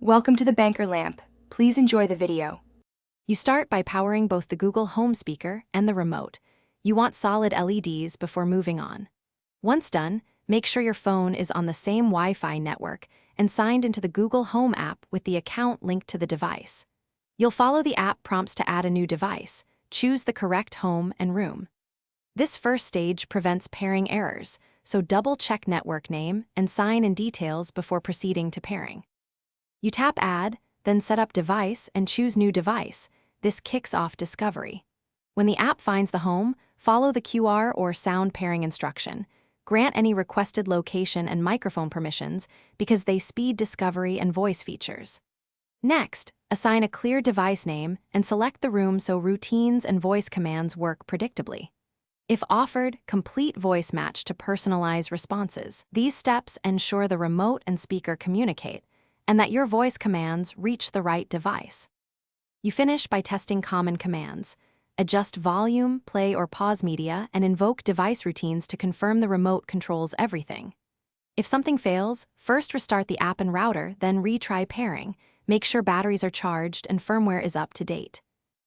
Welcome to the Banker Lamp. Please enjoy the video. You start by powering both the Google Home speaker and the remote. You want solid LEDs before moving on. Once done, make sure your phone is on the same Wi-Fi network and signed into the Google Home app with the account linked to the device. You'll follow the app prompts to add a new device. Choose the correct home and room. This first stage prevents pairing errors, so double-check network name and sign in details before proceeding to pairing. You tap Add, then set up device and choose New Device. This kicks off discovery. When the app finds the home, follow the QR or sound pairing instruction. Grant any requested location and microphone permissions because they speed discovery and voice features. Next, assign a clear device name and select the room so routines and voice commands work predictably. If offered, complete voice match to personalize responses. These steps ensure the remote and speaker communicate, and that your voice commands reach the right device. You finish by testing common commands. Adjust volume, play or pause media, and invoke device routines to confirm the remote controls everything. If something fails, first restart the app and router, then retry pairing. Make sure batteries are charged and firmware is up to date.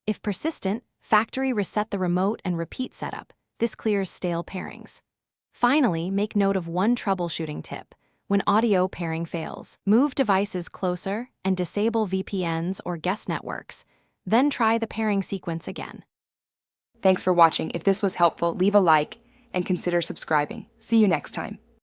If persistent, factory reset the remote and repeat setup. This clears stale pairings. Finally, make note of one troubleshooting tip. When audio pairing fails, move devices closer and disable VPNs or guest networks. Then try the pairing sequence again. Thanks for watching. If this was helpful, leave a like and consider subscribing. See you next time.